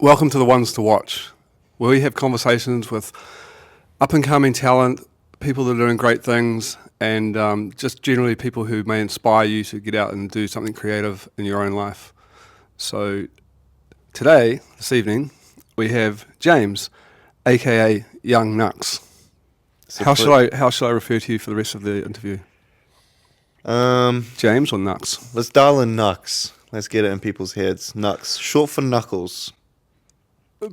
Welcome to the Ones to Watch, where we have conversations with up-and-coming talent, people that are doing great things, and just generally people who may inspire you to get out and do something creative in your own life. So this evening, we have James, aka Young Knux. How should I refer to you for the rest of the interview? James or Knux? Let's dial in Knux. Let's get it in people's heads. Knux, short for knuckles.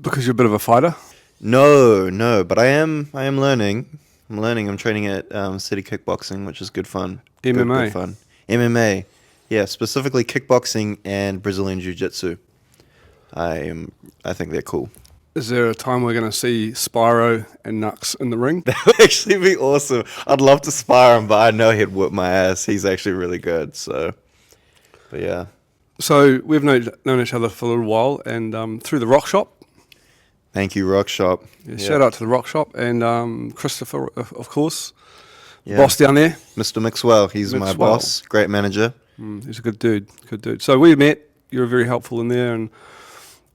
Because you're a bit of a fighter? No, but I am learning. I'm training at City Kickboxing, which is good fun. MMA? Good fun. MMA. Yeah, specifically kickboxing and Brazilian Jiu-Jitsu. I think they're cool. Is there a time we're going to see Spyro and Knux in the ring? That would actually be awesome. I'd love to spar him, but I know he'd whip my ass. He's actually really good, so... But yeah. So we've known each other for a little while, and through the Rock Shop. Thank you, Rock Shop. Yeah, shout out to the Rock Shop and Christopher, of course, Yeah. boss down there. Mr. Mixwell, he's my Mixwell. boss, great manager. He's a good dude. So we met. You were very helpful in there, and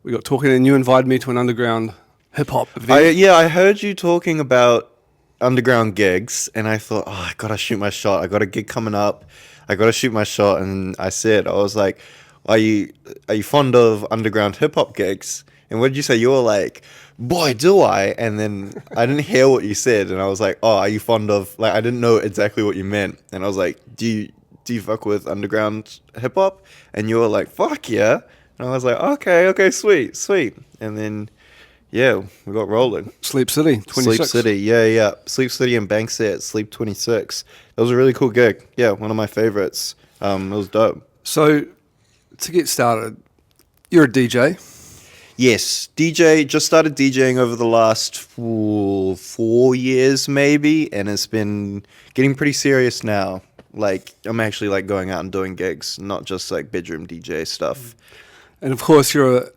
we got talking. And you invited me to an underground hip hop event. I heard you talking about underground gigs, and I thought, I gotta shoot my shot. I got a gig coming up. I gotta shoot my shot, and I was like, are you fond of underground hip hop gigs? And what did you say? You were like, boy, do I? And then I didn't hear what you said, and I was like, oh, are you fond of, like, I didn't know exactly what you meant. And I was like, do you fuck with underground hip hop? And you were like, fuck yeah. And I was like, okay, sweet. And then, yeah, we got rolling. Sleep City, 26. Sleep City, yeah. Sleep City and Bankset, Sleep 26. That was a really cool gig. Yeah, one of my favorites. It was dope. So to get started, you're a DJ. Yes, just started DJing over the last 4 years maybe, and it's been getting pretty serious now. Like, I'm actually like going out and doing gigs, not just like bedroom DJ stuff. And of course, you're a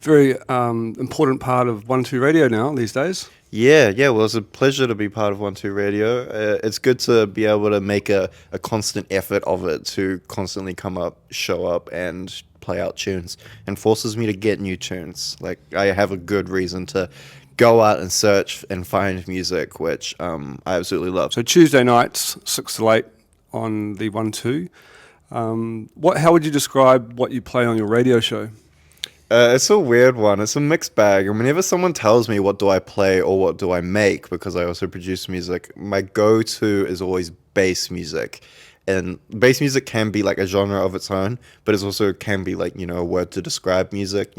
very important part of 1-2 Radio now these days. Yeah, well, it's a pleasure to be part of 1-2 Radio. It's good to be able to make a constant effort of it, to constantly show up, and play out tunes, and forces me to get new tunes. Like, I have a good reason to go out and search and find music, which I absolutely love. So Tuesday nights, 6 to 8 on the 1-2. How would you describe what you play on your radio show? It's a weird one. It's a mixed bag. And whenever someone tells me what do I play or what do I make, because I also produce music, my go-to is always bass music. And bass music can be like a genre of its own, but it also can be like, a word to describe music.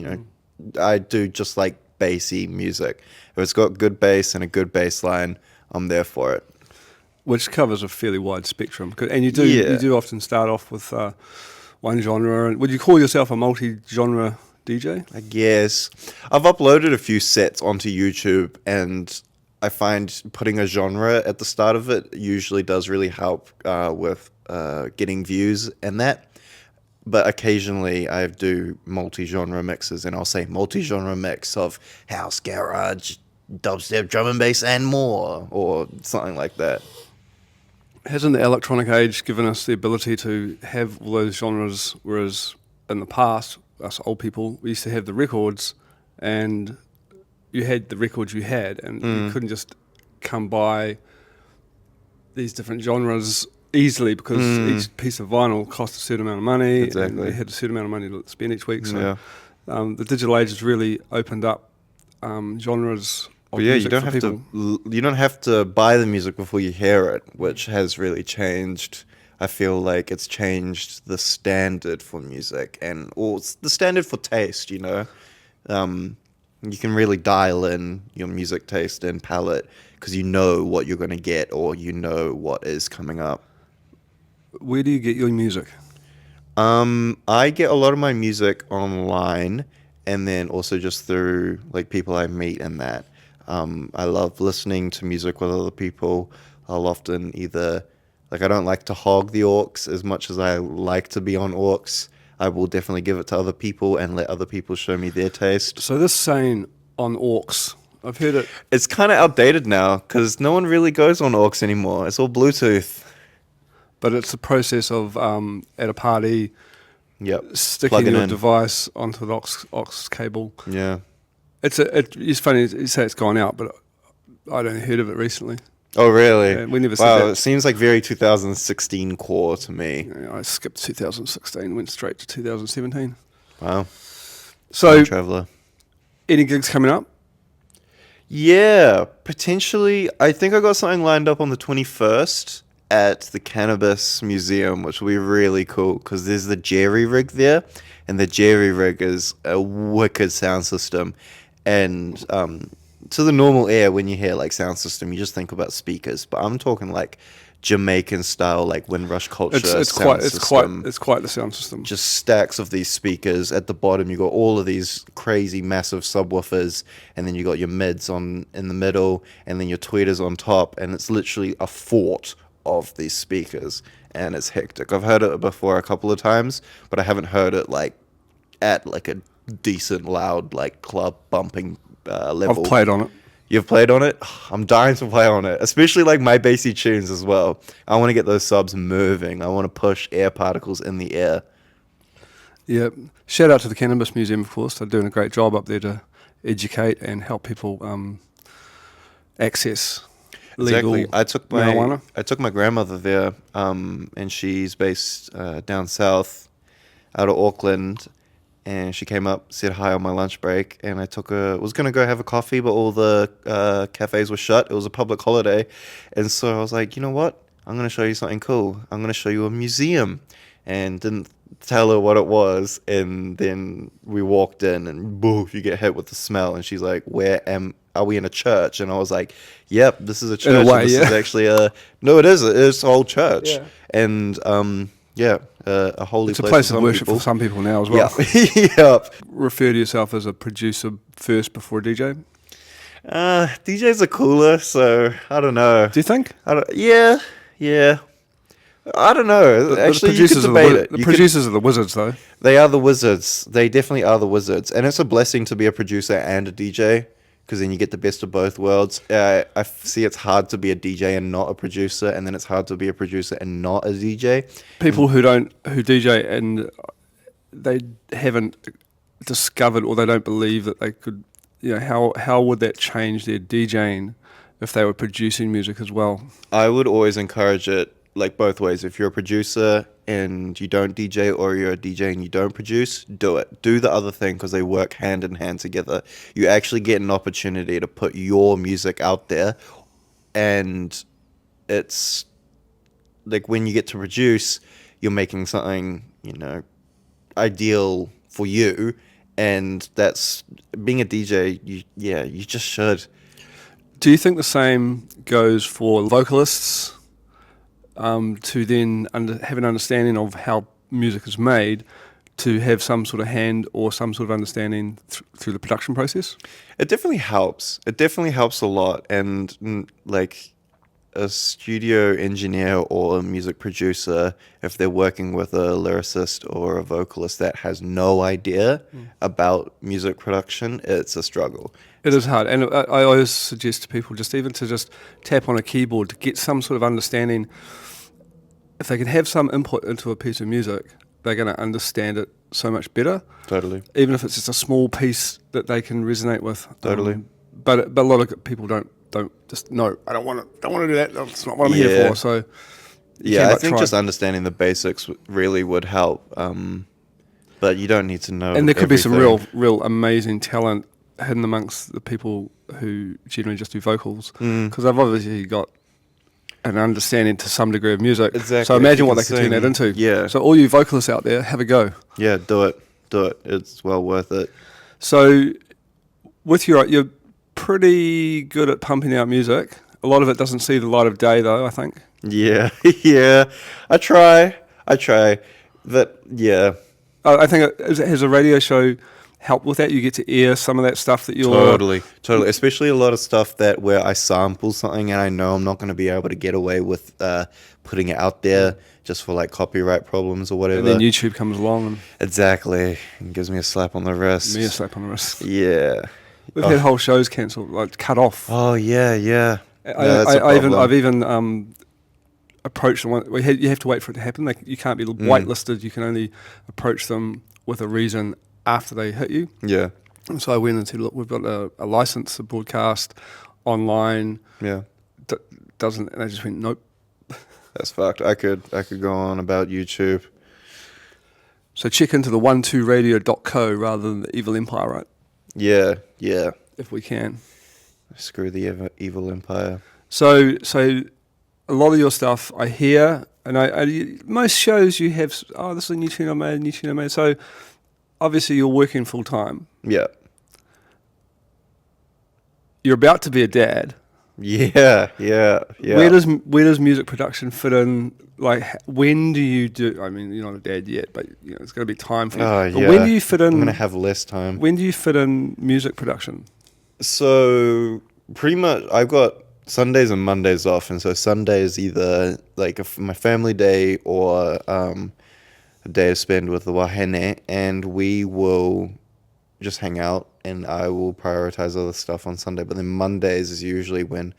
I do just like bassy music. If it's got good bass and a good bass line, I'm there for it. Which covers a fairly wide spectrum. And you do often start off with one genre. Would you call yourself a multi-genre DJ? I guess. I've uploaded a few sets onto YouTube, and I find putting a genre at the start of it usually does really help with getting views and that. But occasionally I do multi-genre mixes, and I'll say multi-genre mix of house, garage, dubstep, drum and bass, and more, or something like that. Hasn't the electronic age given us the ability to have all those genres, whereas in the past, us old people, we used to have the records, and you had the records you had, and you couldn't just come by these different genres easily, because each piece of vinyl cost a certain amount of money. Exactly. And you had a certain amount of money to spend each week. So the digital age has really opened up genres of music you don't for have people. you don't have to buy the music before you hear it, which has really changed. I feel like it's changed the standard for music, or it's the standard for taste. You can really dial in your music taste and palette because you know what you're going to get, or you know what is coming up. Where do you get your music? I get a lot of my music online, and then also just through like people I meet and that. I love listening to music with other people. I'll often either, like, I don't like to hog the aux as much as I like to be on aux. I will definitely give it to other people and let other people show me their taste. So this saying on aux, I've heard it. It's kind of outdated now because no one really goes on aux anymore. It's all Bluetooth. But it's the process of at a party, Yep. sticking Plugging your in. device onto the aux cable. Yeah. It's funny you say it's gone out, but I'd only heard of it recently. Oh, really? Yeah, we never said Wow, that. it seems like very 2016 core to me. Yeah, I skipped 2016, went straight to 2017. Wow. So, Time traveler. any gigs coming up? Yeah, potentially. I think I got something lined up on the 21st at the Cannabis Museum, which will be really cool because there's the jerry rig there, and the jerry rig is a wicked sound system. And to the normal ear, when you hear like sound system, you just think about speakers, but I'm talking like Jamaican style, like Windrush culture. It's sound quite the sound system. Just stacks of these speakers. At the bottom, you got all of these crazy massive subwoofers, and then you got your mids in the middle, and then your tweeters on top, and it's literally a fort of these speakers, and it's hectic. I've heard it before a couple of times, but I haven't heard it like at like a decent loud like club bumping level. I've played on it. You've played on it? I'm dying to play on it, especially like my bassy tunes as well. I want to get those subs moving. I want to push air particles in the air. Yeah. Shout out to the Cannabis Museum, of course. They're doing a great job up there to educate and help people access legal marijuana. I took my grandmother there, and she's based down south, out of Auckland. And she came up, said hi on my lunch break, and I was going to go have a coffee, but all the cafes were shut. It was a public holiday. And so I was like, you know what? I'm going to show you something cool. I'm going to show you a museum. And didn't tell her what it was. And then we walked in, and boom, you get hit with the smell. And she's like, are we in a church? And I was like, yep, this is a church. In a way, this is actually no, it is. It's a whole church. Yeah. And a holy It's a place place for of worship people. for some people now as well. Yeah. Yep. Refer to yourself as a producer first before a DJ. DJs are cooler, so I don't know. Do you think? Yeah. I don't know. Actually, you could debate it. The producers are the wizards, though. They are the wizards. They definitely are the wizards. And it's a blessing to be a producer and a DJ, because then you get the best of both worlds. I see it's hard to be a DJ and not a producer, and then it's hard to be a producer and not a DJ. People who DJ and they haven't discovered, or they don't believe that they could, how would that change their DJing if they were producing music as well? I would always encourage it like both ways. If you're a producer and you don't DJ, or you're a DJ and you don't produce, do it. Do the other thing, because they work hand in hand together. You actually get an opportunity to put your music out there, and it's like when you get to produce, you're making something, ideal for you, and that's being a DJ. You just should. Do you think the same goes for vocalists? To then have an understanding of how music is made, to have some sort of hand or some sort of understanding through the production process? It definitely helps. It definitely helps a lot. And like a studio engineer or a music producer, if they're working with a lyricist or a vocalist that has no idea about music production, it's a struggle. It is hard. And I always suggest to people just tap on a keyboard to get some sort of understanding. If they can have some input into a piece of music, they're going to understand it so much better. Totally. Even if it's just a small piece that they can resonate with. Totally. But a lot of people don't just no. I don't want to do that. That's not what I'm here for. So I think just understanding the basics really would help. But you don't need to know. And there could be some real amazing talent hidden amongst the people who generally just do vocals, because they've obviously got an understanding to some degree of music. Exactly. So imagine what they could turn that into. Yeah. So all you vocalists out there, have a go. Yeah, do it. It's well worth it. So with you're pretty good at pumping out music. A lot of it doesn't see the light of day, though, I think. Yeah. Yeah. I try. That, yeah. I think has a radio show help with that? You get to air some of that stuff that you're... Totally. Especially a lot of stuff where I sample something and I know I'm not going to be able to get away with putting it out there just for like copyright problems or whatever. And then YouTube comes along and... Exactly. And gives me a slap on the wrist. Me a slap on the wrist. Yeah. We've had whole shows cancelled, like cut off. Oh, yeah. I've even approached the one... You have to wait for it to happen. You can't be whitelisted. You can only approach them with a reason after they hit you. Yeah. And so I went and said, look, we've got a license to broadcast online. Yeah. Doesn't, and they just went, nope. That's fucked. I could go on about YouTube. So check into the ONE2WATCH rather than the Evil Empire, right? Yeah. If we can. Screw the evil empire. So a lot of your stuff I hear, and most shows you have, this is a new tune I made. So obviously you're working full time. Yeah. You're about to be a dad. Yeah. Where does music production fit in? Like, when do you do? I mean, you're not a dad yet, but it's got to be time for you. Oh, But yeah. when do you fit in? I'm gonna have less time. When do you fit in music production? So pretty much, I've got Sundays and Mondays off, and so Sunday is either like my family day or a day to spend with the wahine, and we will just hang out, and I will prioritize other stuff on Sunday. But then Mondays is usually when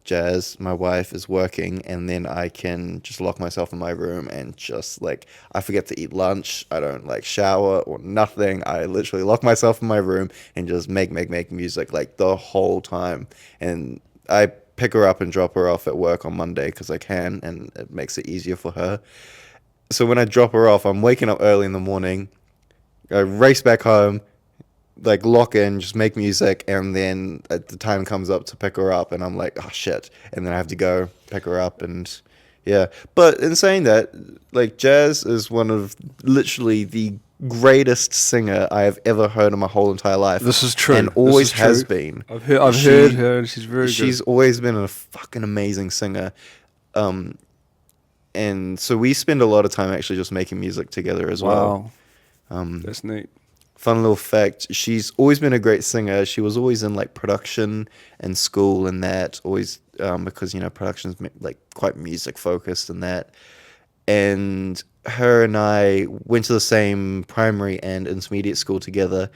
Jazz, my wife, is working, and then I can just lock myself in my room and just I forget to eat lunch. I don't shower or nothing. I literally lock myself in my room and just make music the whole time. And I pick her up and drop her off at work on Monday because I can, and it makes it easier for her. So when I drop her off, I'm waking up early in the morning. I race back home, lock in, just make music, and then the time comes up to pick her up, and I'm like, oh shit, and then I have to go pick her up, and yeah. But in saying that, Jazz is one of literally the greatest singer I have ever heard in my whole entire life. This is true, and always has been. I've heard her, and she's very good. She's always been a fucking amazing singer. And so we spend a lot of time actually just making music together as well. That's neat. Fun little fact, she's always been a great singer. She was always in production and school and that, always because production's quite music focused and that. And her and I went to the same primary and intermediate school together.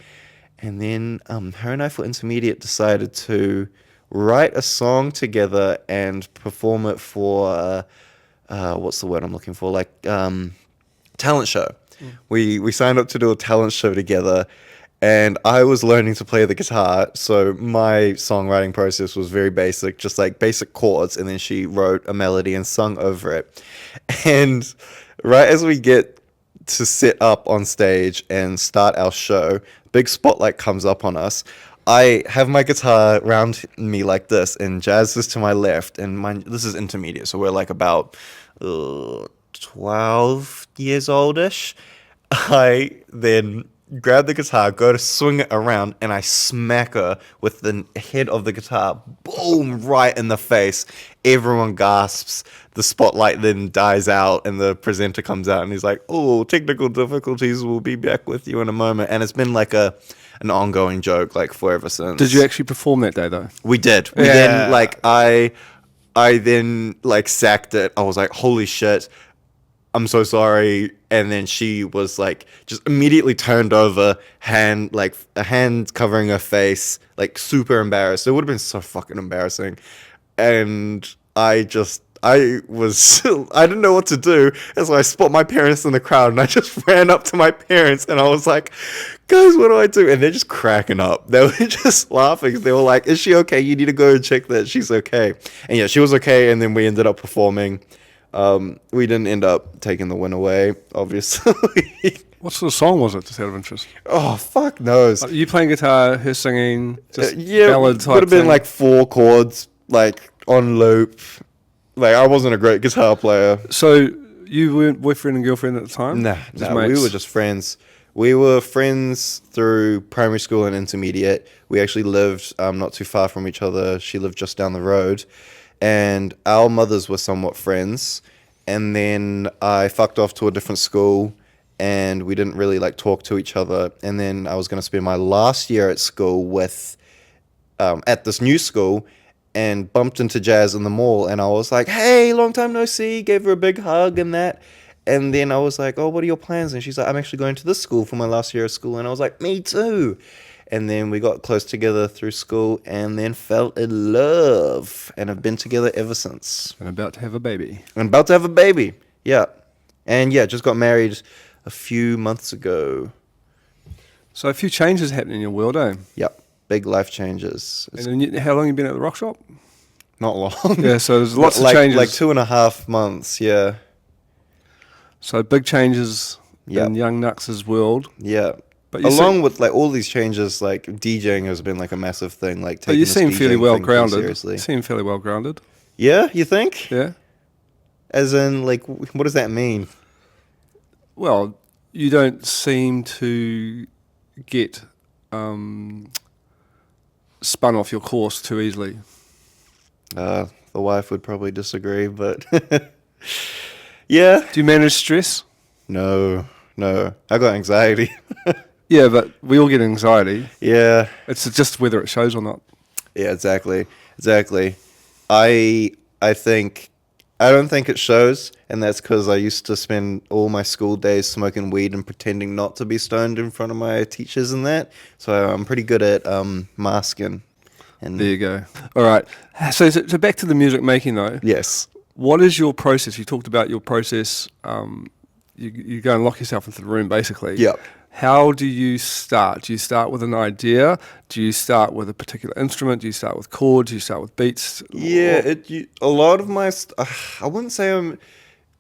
And then her and I for intermediate decided to write a song together and perform it for what's the word I'm looking for? Talent show. We signed up to do a talent show together, and I was learning to play the guitar, so my songwriting process was very basic, just basic chords, and then she wrote a melody and sung over it. And right as we get to sit up on stage and start our show, big spotlight comes up on us. I have my guitar around me like this, and Jazz is to my left, and this is intermediate, so we're about 12 years oldish. I then grab the guitar, go to swing it around, and I smack her with the head of the guitar, boom, right in the face. Everyone gasps. The spotlight then dies out, and the presenter comes out, and he's like, "Oh, technical difficulties. We'll be back with you in a moment." And it's been an ongoing joke forever since. Did you actually perform that day though? We did. We then I then sacked it. I was like, "Holy shit. I'm so sorry." And then she was just immediately turned over, a hand covering her face, super embarrassed. It would have been so fucking embarrassing. And I didn't know what to do. And so I spot my parents in the crowd, and I just ran up to my parents, and I was like, "Guys, what do I do?" And they're just cracking up. They were just laughing. They were like, "Is she okay? You need to go and check that she's okay." And yeah, she was okay. And then we ended up performing. We didn't end up taking the win away, obviously. What sort of song was it, just out of interest? Oh, fuck knows. You playing guitar, her singing, just yeah, ballad type would have been thing? 4 chords, on loop. I wasn't a great guitar player. So you weren't boyfriend and girlfriend at the time? Nah, Just we mates? were just friends. We were friends through primary school and intermediate. We actually lived not too far from each other. She lived just down the road. And our mothers were somewhat friends. And then I fucked off to a different school, and we didn't really talk to each other. And then I was going to spend my last year at school with at this new school, and bumped into Jazz in the mall, and I was like, "Hey, long time no see," gave her a big hug and that. And then I was like, "Oh, what are your plans?" And she's like, "I'm actually going to this school for my last year of school." And I was like, "Me too." And then we got close together through school, and then fell in love, and have been together ever since. And about to have a baby. I'm about to have a baby, yeah. And yeah, just got married a few months ago. So a few changes happening in your world, eh? Yep, big life changes. It's And then how long you been at the rock shop? not long. Yeah, so there's lots of like changes. like 2.5 months. Yeah, So big changes Yep. in young Knux's world. yeah. But you Along with like all these changes, like DJing has been like a massive thing. Like But taking you this seem fairly DJing well thing pretty grounded. seriously. You seem fairly well grounded. Yeah, you think? Yeah. As in, like, what does that mean? Well, you don't seem to get spun off your course too easily. The wife would probably disagree, but yeah. Do you manage stress? No, I got anxiety. Yeah, but we all get anxiety. Yeah, It's just whether it shows or not. yeah, exactly. I don't think it shows, and that's because I used to spend all my school days smoking weed and pretending not to be stoned in front of my teachers and that. So I'm pretty good at masking. And There you go. All right. So back to the music making though. yes, What is your process? You talked about your process. You go and lock yourself into the room, basically. Yep. How do you start? Do you start with an idea? Do you start with a particular instrument? Do you start with chords? Do you start with beats? yeah. A lot of my I wouldn't say I'm.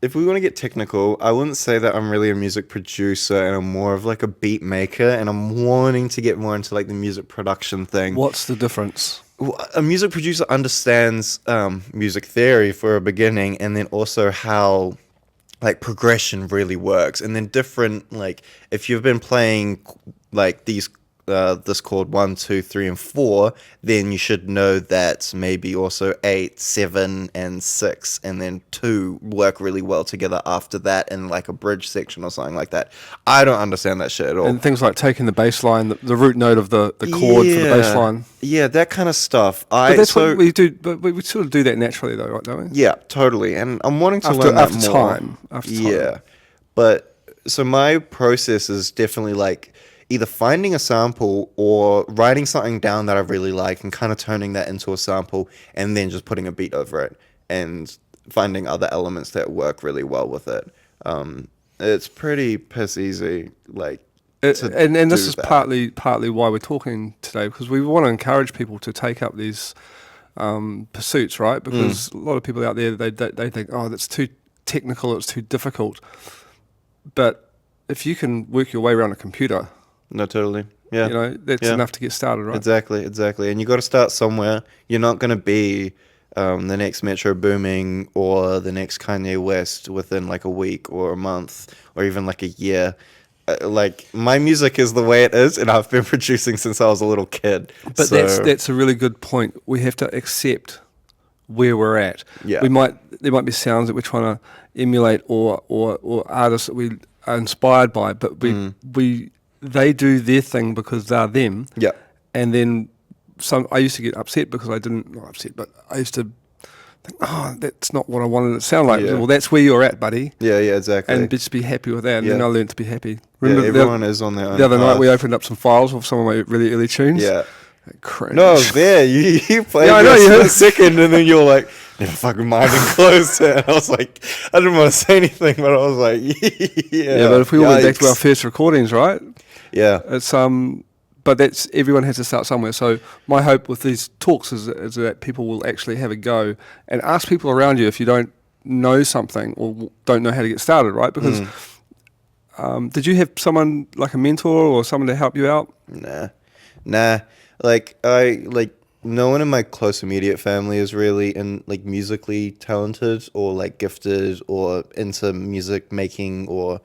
If we want to get technical, I wouldn't say that I'm really a music producer, and I'm more of like a beat maker, and I'm wanting to get more into like the music production thing. What's the difference? A music producer understands music theory for a beginning, and then also how like progression really works, and then different, like if you've been playing like these this chord 1, 2, 3, and 4, then you should know that maybe also 8, 7, and 6, and then 2 work really well together after that in like a bridge section or something like that. I don't understand that shit at all. And things like taking the bass line, the root note of the chord for the bass line. Yeah, that kind of stuff. But that's what we do. But we sort of do that naturally, though, right? Don't we? Yeah, totally. And I'm wanting to learn that more. After time. Yeah. But so my process is definitely like either finding a sample or writing something down that I really like and kind of turning that into a sample and then just putting a beat over it and finding other elements that work really well with it. It's pretty piss easy, like. And this is partly why we're talking today, because we want to encourage people to take up these pursuits, right? Because a lot of people out there, they think, oh, that's too technical, it's too difficult. But if you can work your way around a computer, no, totally. Yeah. you know, that's enough to get started, right? Exactly. And you got to start somewhere. You're not going to be the next Metro Booming or the next Kanye West within like a week or a month or even like a year. Like my music is the way it is, and I've been producing since I was a little kid. But that's a really good point. We have to accept where we're at. Yeah. There might be sounds that we're trying to emulate or artists that we are inspired by, but they do their thing because they're them. Yeah. And then I used to get upset because not upset, but I used to think, oh, that's not what I wanted it to sound like. Yeah. Well, that's where you're at, buddy. Yeah, exactly. And just be happy with that. And then I learned to be happy. Remember, everyone is on their own the other path. night we opened up some files of some of my really early tunes. Yeah. Cringe. No, I was there. You played Yeah, I know, for you a second, and then you're like, never fucking mind, and closed it. And I was like, I didn't want to say anything, but I was like, yeah. Yeah, but if we all went back to our first recordings, right? Yeah. It's but that's everyone has to start somewhere. So my hope with these talks is that people will actually have a go and ask people around you if you don't know something or don't know how to get started, right? Because did you have someone like a mentor or someone to help you out? Nah. Like no one in my close immediate family is really musically talented or like gifted or into music making or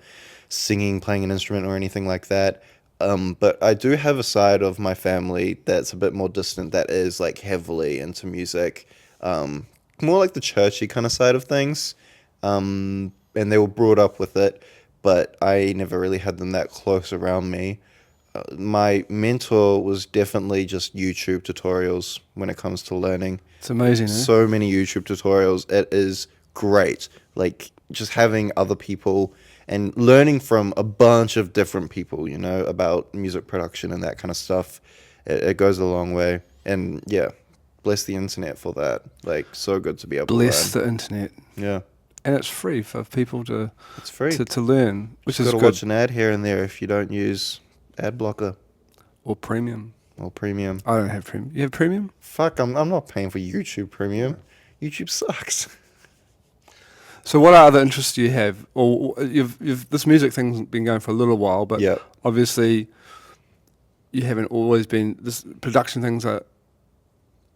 singing, playing an instrument or anything like that. But I do have a side of my family that's a bit more distant that is like heavily into music, more like the churchy kind of side of things. And they were brought up with it, but I never really had them that close around me. My mentor was definitely just YouTube tutorials when it comes to learning. It's amazing, So many YouTube tutorials. It is great. Like just having other people and learning from a bunch of different people, you know, about music production and that kind of stuff. It goes a long way. And yeah, bless the internet for that. Like so good to be able to learn. Bless the internet. Yeah. And it's free for people to It's free. to learn, which is Got to good. watch an ad here and there if you don't use ad blocker or premium? or premium. I don't have premium. You have premium? Fuck, I'm not paying for YouTube Premium. YouTube sucks. So what other interests do you have? Or you've this music thing's been going for a little while, but Yeah. obviously you haven't always been. This production things are.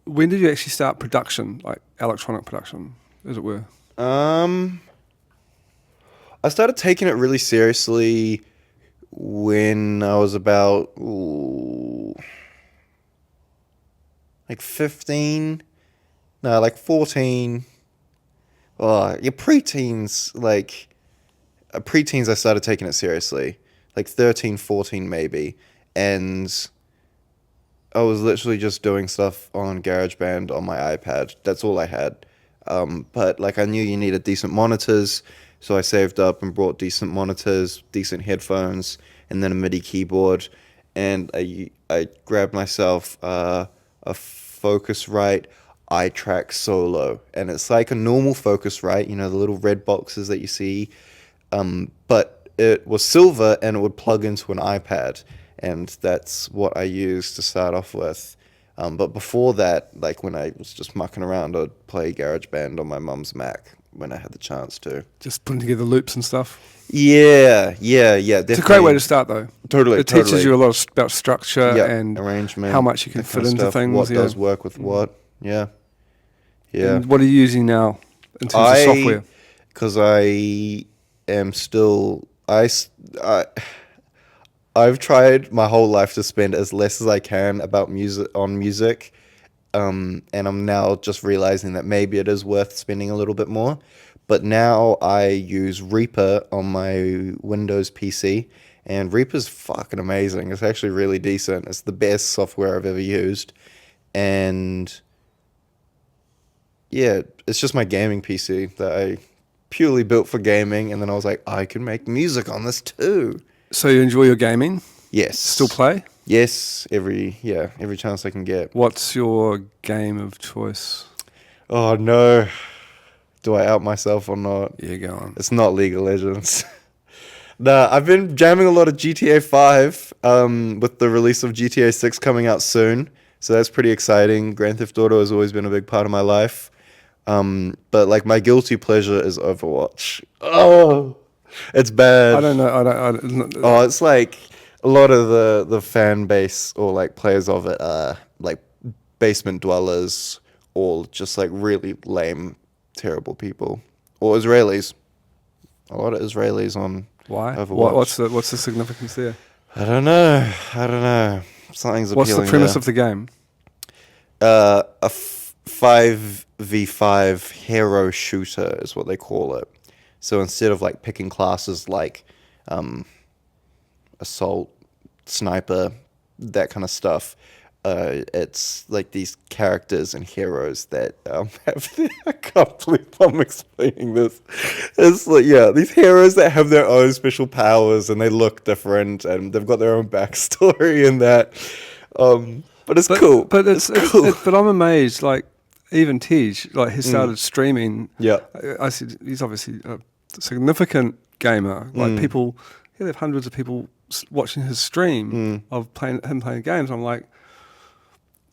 When did you actually start production, like electronic production, as it were? I started taking it really seriously when I was about like 15. No, like 14. Oh, yeah, preteens. Like preteens, I started taking it seriously. Like 13, 14 maybe, and I was literally just doing stuff on GarageBand on my iPad. That's all I had. But like I knew you needed decent monitors, so I saved up and bought decent monitors, decent headphones, and then a MIDI keyboard. And I grabbed myself a Focusrite iTrack Solo, and it's like a normal Focusrite, you know, the little red boxes that you see. But it was silver and it would plug into an iPad. And that's what I used to start off with. But before that, like when I was just mucking around, I'd play GarageBand on my mum's Mac when I had the chance to. Just putting together loops and stuff. Yeah, definitely. It's a great way to start, though. Totally, It teaches you a lot about structure and arrangement, how much you can that fit kind of into stuff, things. what does work with what. Yeah. And what are you using now in terms of software? Because I am still... I've tried my whole life to spend as less as I can about music, and I'm now just realizing that maybe it is worth spending a little bit more. But now I use Reaper on my Windows PC, and Reaper's fucking amazing. It's actually really decent. It's the best software I've ever used, and yeah, it's just my gaming PC that I purely built for gaming, and then I was like, I can make music on this too. So you enjoy your gaming? Yes. Still play? Yes, every chance I can get. What's your game of choice? Oh no. Do I out myself or not? Yeah, go on. It's not League of Legends. Nah, I've been jamming a lot of GTA 5 with the release of GTA 6 coming out soon. So that's pretty exciting. Grand Theft Auto has always been a big part of my life. But like my guilty pleasure is Overwatch. Oh, it's bad. I don't know. Oh, it's like a lot of the fan base or like players of it are like basement dwellers or just like really lame, terrible people. Or Israelis. A lot of Israelis on Why? Overwatch. What's the significance there? I don't know. Something's appealing. What's the premise there. of the game? A 5v5 hero shooter is what they call it. So instead of like picking classes like assault, sniper, that kind of stuff, it's like these characters and heroes that have... I can't believe I'm explaining this. It's like, yeah, these heroes that have their own special powers and they look different and they've got their own backstory in that. But it's cool. But cool. But I'm amazed. Like even Tej, like he started streaming. Yeah. I said he's obviously a significant gamer. Like people, he'll have hundreds of people watching his stream of him playing games. I'm like,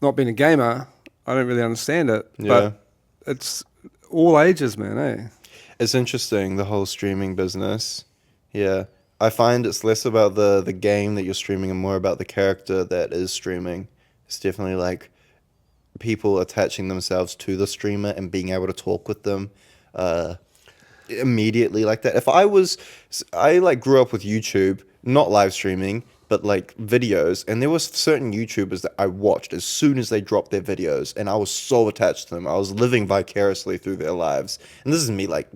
not being a gamer, I don't really understand it. Yeah. But it's all ages, man. It's interesting, the whole streaming business. Yeah. I find it's less about the game that you're streaming and more about the character that is streaming. It's definitely like people attaching themselves to the streamer and being able to talk with them immediately like that. I like grew up with YouTube, not live streaming, but like videos, and there was certain YouTubers that I watched as soon as they dropped their videos, and I was so attached to them. I was living vicariously through their lives. And this is me like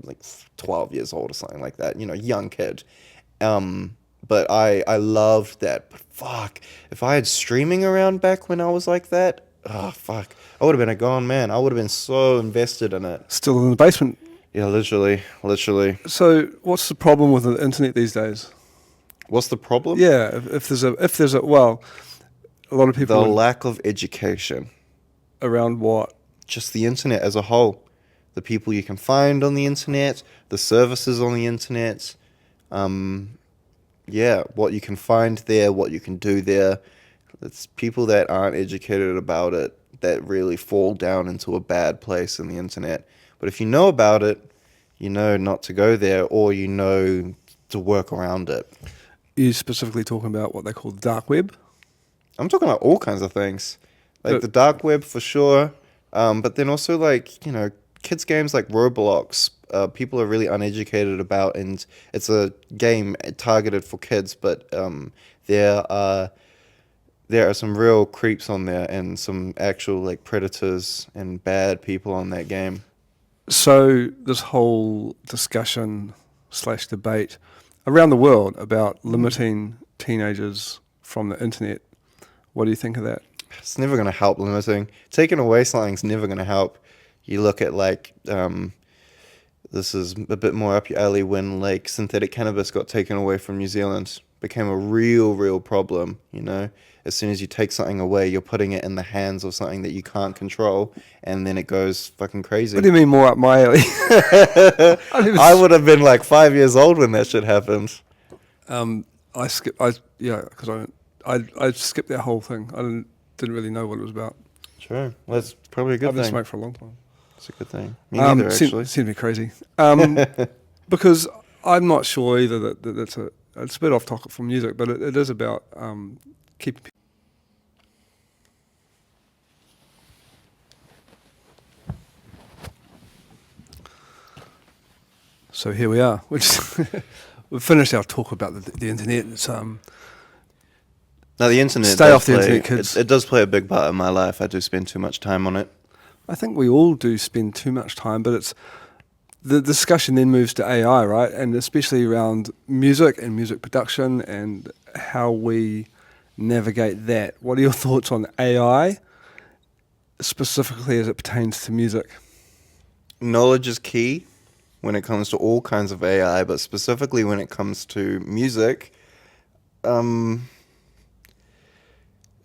12 years old or something like that, you know, young kid. But I loved that. But fuck, if I had streaming around back when I was like that, oh fuck, I would have been a gone man. I would have been so invested in it. Still in the basement. Yeah, literally. So what's the problem with the internet these days? What's the problem? Yeah, if there's a well, a lot of people The lack of education. around what? Just the internet as a whole. The people you can find on the internet, the services on the internet. what you can find there, what you can do there. It's people that aren't educated about it that really fall down into a bad place in the internet. But if you know about it, you know not to go there, or you know to work around it. You specifically talking about what they call the dark web? I'm talking about all kinds of things, like But- the dark web for sure. But then also like, kids games like Roblox. People are really uneducated about, and it's a game targeted for kids. But there are some real creeps on there, and some actual like predators and bad people on that game. So this whole discussion / debate around the world about limiting teenagers from the internet, what do you think of that? It's never going to help limiting. Taking away something's never going to help. You look at like, this is a bit more up your alley, when like synthetic cannabis got taken away from New Zealand. Became a real problem, As soon as you take something away, you're putting it in the hands of something that you can't control, and then it goes fucking crazy. What do you mean more up my alley? I would have been like 5 years old when that shit happened. I skipped that whole thing. I didn't really know what it was about. Sure. Well, that's probably a good I've been thing. smoked for a long time. It's a good thing. Me neither, actually. Seems to be crazy. Because I'm not sure either that it's a bit off topic from music, but it is about keeping people. So here we are. We've finished our talk about the internet. It's Now, the internet. Stay off the internet, kids. It does play a big part in my life. I do spend too much time on it. I think we all do spend too much time, but it's the discussion then moves to AI, right? And especially around music and music production and how we navigate that. What are your thoughts on AI, specifically as it pertains to music? Knowledge is key when it comes to all kinds of AI, but specifically when it comes to music.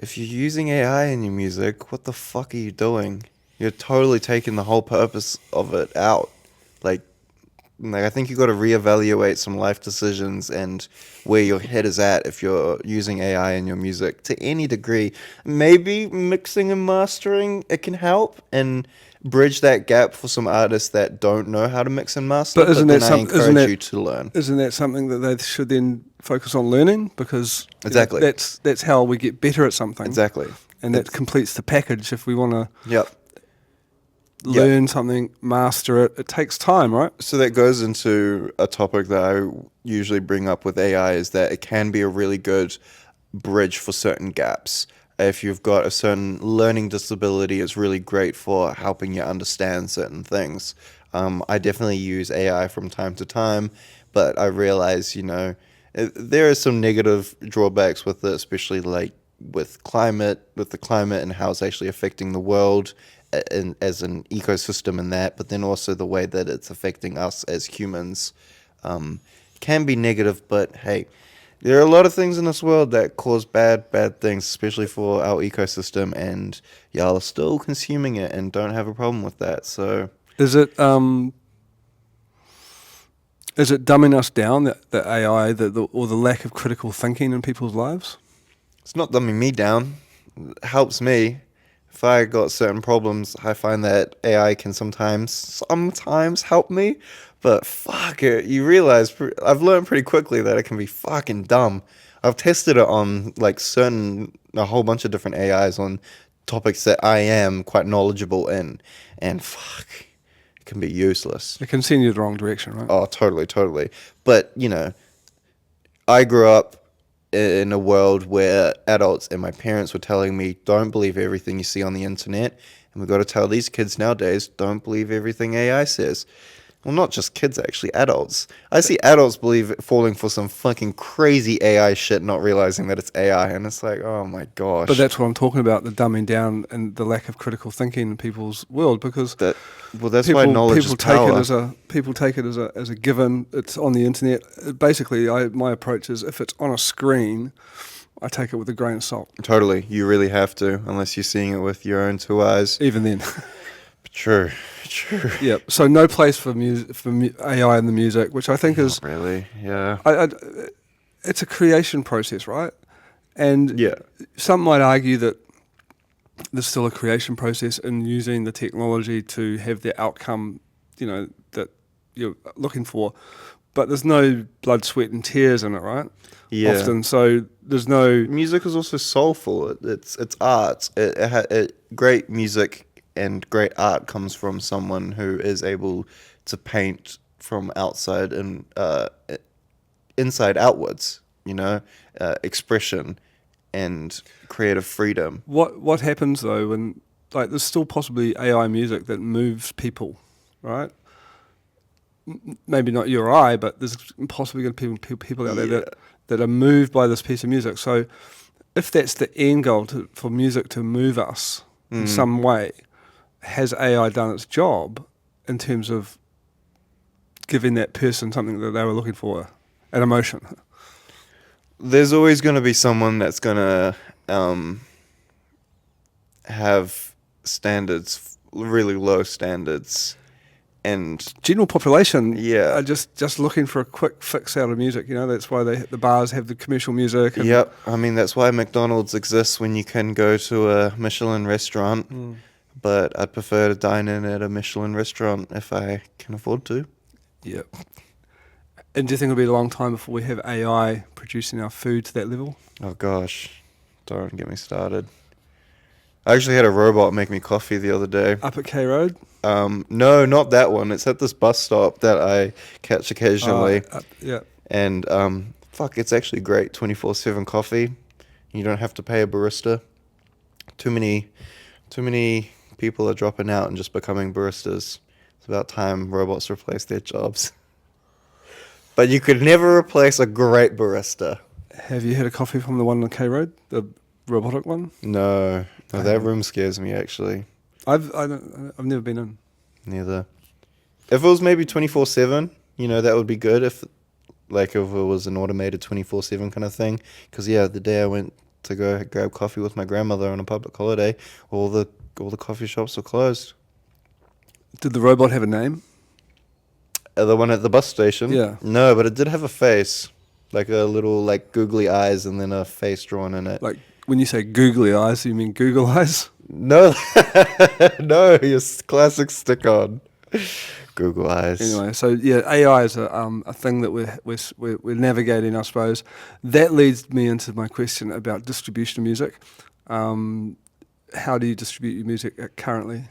If you're using AI in your music, what the fuck are you doing? You're totally taking the whole purpose of it out. Like I think you got to reevaluate some life decisions and where your head is at if you're using AI in your music to any degree. Maybe mixing and mastering, it can help and bridge that gap for some artists that don't know how to mix and master. But isn't I encourage you to learn. Isn't that something that they should then focus on learning? Because Exactly. That's how we get better at something. Exactly. And that completes the package. If we want to Yep. learn something, master it, it takes time, right? So that goes into a topic that I usually bring up with AI, is that it can be a really good bridge for certain gaps. If you've got a certain learning disability, it's really great for helping you understand certain things. I definitely use AI from time to time, but I realize, there are some negative drawbacks with it, especially like with the climate and how it's actually affecting the world as an ecosystem and that, but then also the way that it's affecting us as humans can be negative. But hey, there are a lot of things in this world that cause bad things, especially for our ecosystem, and y'all are still consuming it and don't have a problem with that. So is it dumbing us down, the AI, or the lack of critical thinking in people's lives? it's not dumbing me down. It helps me. If I got certain problems, I find that AI can sometimes help me. But fuck it, you realize I've learned pretty quickly that it can be fucking dumb. I've tested it on like a whole bunch of different AIs on topics that I am quite knowledgeable in, and fuck, it can be useless. It can send you the wrong direction, right? Oh, totally. But, I grew up in a world where adults and my parents were telling me, don't believe everything you see on the internet. And we've got to tell these kids nowadays, don't believe everything AI says. Well, not just kids, actually, adults. I see adults falling for some fucking crazy AI shit, not realizing that it's AI. And it's like, oh my gosh. But that's what I'm talking about, the dumbing down and the lack of critical thinking in people's world, because that's why knowledge is power. People take it as a given. It's on the internet. Basically, my approach is, if it's on a screen, I take it with a grain of salt. Totally. You really have to, unless you're seeing it with your own two eyes. Even then. True. Yeah. So no place for AI in the music, which I think is really, yeah. it's a creation process, right? And Yeah. some might argue that there's still a creation process in using the technology to have the outcome, that you're looking for. But there's no blood, sweat, and tears in it, right? Yeah. Often, so there's no. Music is also soulful. It's art. Great music and great art comes from someone who is able to paint from outside and inside outwards. Expression and creative freedom. What happens though when there's still possibly AI music that moves people, right? Maybe not you or I, but there's possibly going to be people out there that are moved by this piece of music. So if that's the end goal for music to move us in some way, has AI done its job in terms of giving that person something that they were looking for, an emotion? There's always going to be someone that's going to have standards, really low standards. And general population Yeah. are just looking for a quick fix out of music. That's why the bars have the commercial music. And Yep. I mean, that's why McDonald's exists when you can go to a Michelin restaurant. But I'd prefer to dine in at a Michelin restaurant if I can afford to. Yep. And do you think it'll be a long time before we have AI producing our food to that level? Oh, gosh. Don't get me started. I actually had a robot make me coffee the other day. Up at K Road? No, not that one. It's at this bus stop that I catch occasionally. Yeah. And it's actually great. 24/7 coffee. You don't have to pay a barista. Too many people are dropping out and just becoming baristas. It's about time robots replace their jobs. But you could never replace a great barista. Have you had a coffee from the one on K Road, the robotic one? No, that room scares me actually. I've never been in. Neither. If it was maybe 24/7, that would be good. If it was an automated 24/7 kind of thing. Because the day I went to go grab coffee with my grandmother on a public holiday, all the coffee shops were closed. Did the robot have a name? The one at the bus station? Yeah. No, but it did have a face. Like a little googly eyes and then a face drawn in it. Like when you say googly eyes, you mean Google eyes? No, no, your classic stick-on. Google eyes. Anyway, so AI is a thing that we're navigating, I suppose. That leads me into my question about distribution of music. How do you distribute your music currently?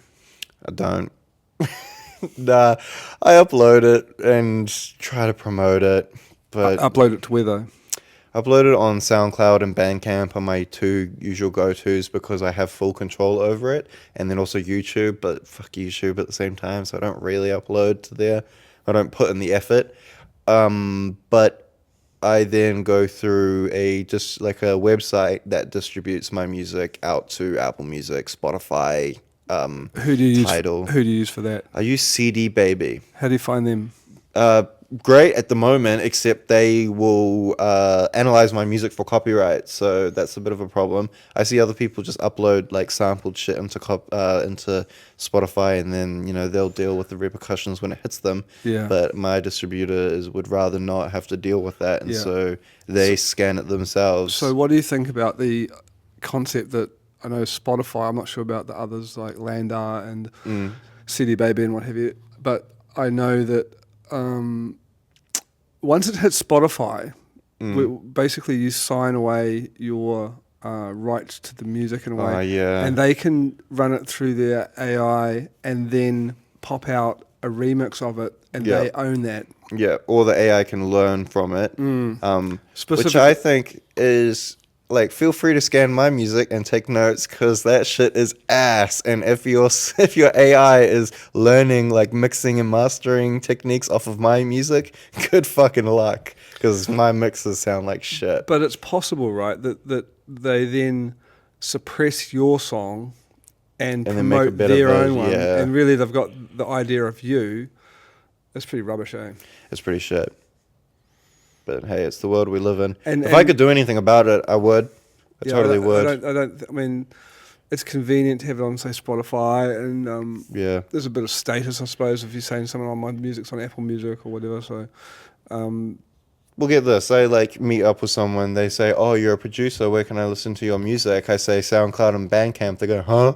I don't. Nah, I upload it and try to promote it, but Upload it to where though? upload it on SoundCloud and Bandcamp are my two usual go-tos because I have full control over it, and then also YouTube, but fuck YouTube at the same time, so I don't really upload to there. I don't put in the effort. But I then go through a website that distributes my music out to Apple Music, Spotify, Who do you Tidal. Who do you use for that? I use CD Baby. How do you find them? Great at the moment, except they will analyze my music for copyright, so that's a bit of a problem. I see other people just upload sampled shit into Spotify, and then they'll deal with the repercussions when it hits them. Yeah. But my distributor would rather not have to deal with that, and Yeah. so they scan it themselves. So what do you think about the concept that I know Spotify? I'm not sure about the others like Landar and CD Baby and what have you, but I know that. Once it hits Spotify, basically you sign away your rights to the music in a way, yeah. and they can run it through their AI and then pop out a remix of it, and they own that. Yeah, or the AI can learn from it, which I think is feel free to scan my music and take notes because that shit is ass. And if your AI is learning mixing and mastering techniques off of my music, good fucking luck because my mixes sound like shit. But it's possible, right, that they then suppress your song and then make a promote better their own version, one, yeah. and really they've got the idea of you. That's pretty rubbish, eh? It's pretty shit. But hey, it's the world we live in. And if I could do anything about it, I would. I totally would. I mean, it's convenient to have it on, say, Spotify, and there's a bit of status, I suppose, if you're saying something on my music's on Apple Music or whatever. So, Well, get this. I like meet up with someone. They say, "Oh, you're a producer. Where can I listen to your music?" I say SoundCloud and Bandcamp. They go, "Huh?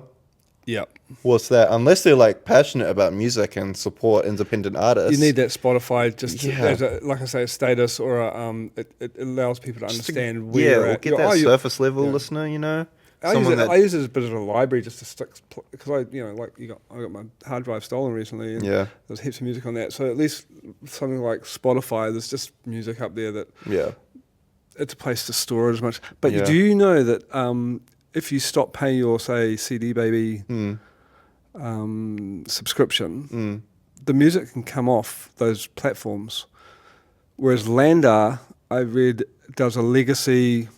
Yeah. What's that?" Unless they're like passionate about music and support independent artists. You need that Spotify just Yeah. as a, like I say, a status or a, it allows people to understand where yeah, you're or at. get that you- surface level yeah. listener, you know. I use it as a bit of a library just to stick because like I got my hard drive stolen recently and Yeah. there's heaps of music on that. So at least something like Spotify, there's just music up there that Yeah. it's a place to store it as much. But Yeah. do you know that if you stop paying your say CD Baby subscription, the music can come off those platforms, whereas Landar, I read, does a legacy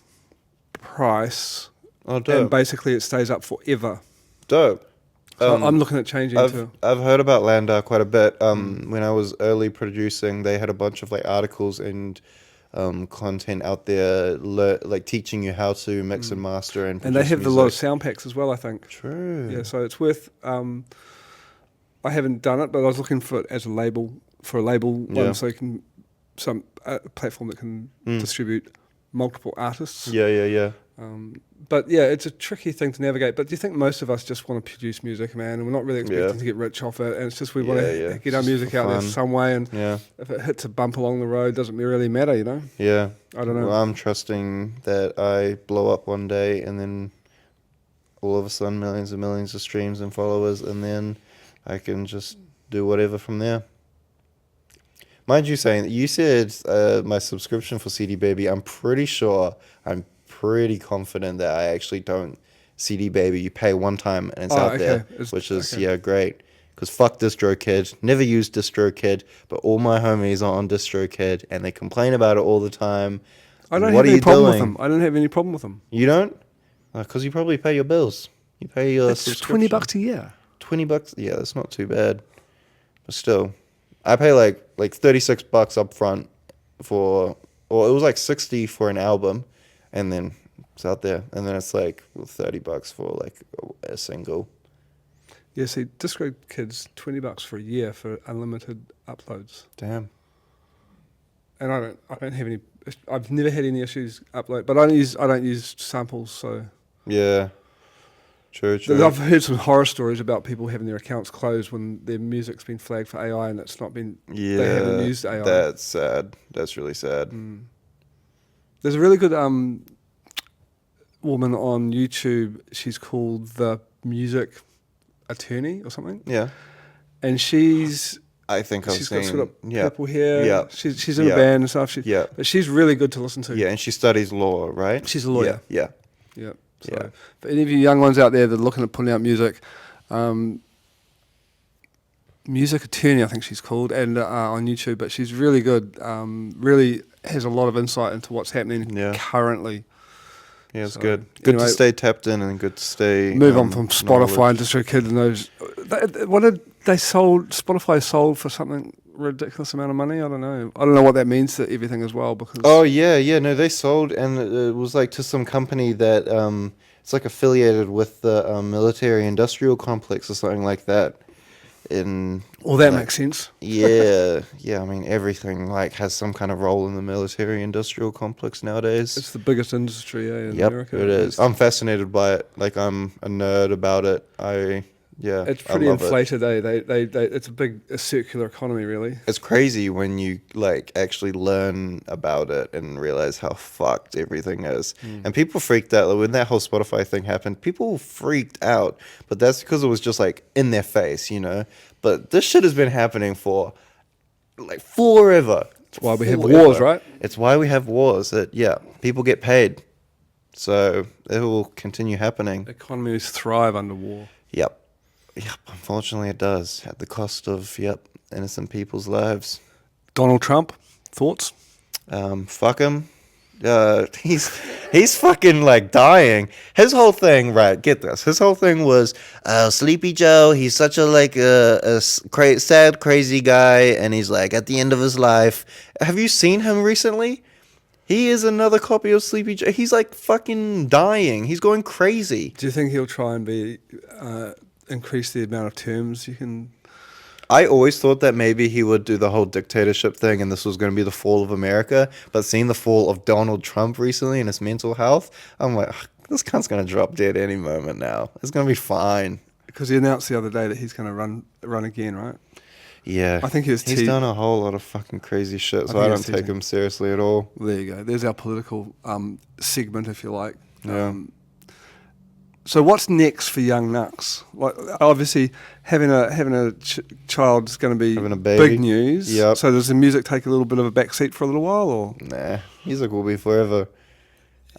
price. Oh, And dope. basically, it stays up forever. Dope. So I'm looking at changing to. I've heard about Landar quite a bit. When I was early producing, they had a bunch of like articles and content out there, like teaching you how to mix and master and produce And they have a music. lot of sound packs as well, I think. True. Yeah, so it's worth. I haven't done it, but I was looking for it as a label Yeah. one, so you can platform that can distribute multiple artists. Yeah, yeah, yeah. But yeah, it's a tricky thing to navigate. But do you think most of us just want to produce music, man, and we're not really expecting Yeah. to get rich off it? And it's just we want to Yeah. get our Just music for out there fun. some way, and Yeah. if it hits a bump along the road, doesn't really matter, you know? Yeah. I don't know. Well, I'm trusting that I blow up one day and then all of a sudden millions and millions of streams and followers, and then I can just do whatever from there. Mind you saying, you said my subscription for CD Baby, I'm pretty confident that I actually don't CD Baby. You pay one time and it's out there, which is, great. Because fuck DistroKid. Never used DistroKid, but all my homies are on DistroKid and they complain about it all the time. I don't What have are any you problem with doing? them. I don't have any problem with them. You don't? Because you probably pay your bills. You pay your It's subscription. $20 a year. $20? Yeah, that's not too bad. But still, I pay like $36 up front for, or it was like 60 for an album, and then it's out there, and then it's like $30 for like a single. Yeah, see, DistroKid's $20 for a year for unlimited uploads, Damn. and I don't have any. I've never had any issues upload, but I don't use samples, so. Yeah. True. I've heard some horror stories about people having their accounts closed when their music's been flagged for AI and it's not been. Yeah. They haven't used AI. That's sad. That's really sad. There's a really good woman on YouTube. She's called the Music Attorney or something, Yeah. and she's I think I've got seen. sort of Yeah. purple hair. Yeah. She's in a band and stuff. Yeah. But she's really good to listen to. Yeah, and she studies law, right? She's a lawyer. Yeah. Yeah. So Yeah. for any of you young ones out there that are looking at putting out music, Music Attorney, I think she's called, and on YouTube, but she's really good. Really has a lot of insight into what's happening currently. Yeah, it's So, good. Good anyway, to stay tapped in and good to stay. Move on from Spotify knowledge. and DistroKid and those. What did they sold? Spotify sold for something ridiculous amount of money. I don't know. I don't know what that means to everything as well. Because Oh yeah. No, they sold, and it was like to some company that it's like affiliated with the military-industrial complex or something like that. Well, that makes sense. Yeah. I mean, everything like has some kind of role in the military-industrial complex nowadays. It's the biggest industry in Yep, America. it is. I'm fascinated by it. Like, I'm a nerd about it. It's pretty I love inflated. It's a circular economy, really. It's crazy when you like actually learn about it and realize how fucked everything is. And people freaked out when that whole Spotify thing happened. People freaked out, but that's because it was just like in their face, you know. But this shit has been happening for like forever. That's why we have wars, right? It's why we have wars. People get paid, so it will continue happening. Economies thrive under war. Yep, unfortunately it does, at the cost of, innocent people's lives. Donald Trump, thoughts? Fuck him. He's fucking like dying. His whole thing, right, get this. His whole thing was, Sleepy Joe, he's such a sad, crazy guy, and he's like at the end of his life. Have you seen him recently? He is another copy of Sleepy Joe. He's like fucking dying. He's going crazy. Do you think he'll try and increase the amount of terms you can? I always thought that maybe he would do the whole dictatorship thing and this was going to be the fall of America. But seeing the fall of Donald Trump recently and his mental health, I'm like, "Ugh, this cunt's going to drop dead any moment now. It's going to be fine." Because he announced the other day that he's going to run again, right? Yeah. I think he's done a whole lot of fucking crazy shit, so I don't take him seriously at all. There you go. There's our political segment, if you like. Yeah. So what's next for young Knux? Like, obviously, having a child is going to be Having a baby. big news. Yep. So does the music take a little bit of a backseat for a little while, or Nah, music will be forever.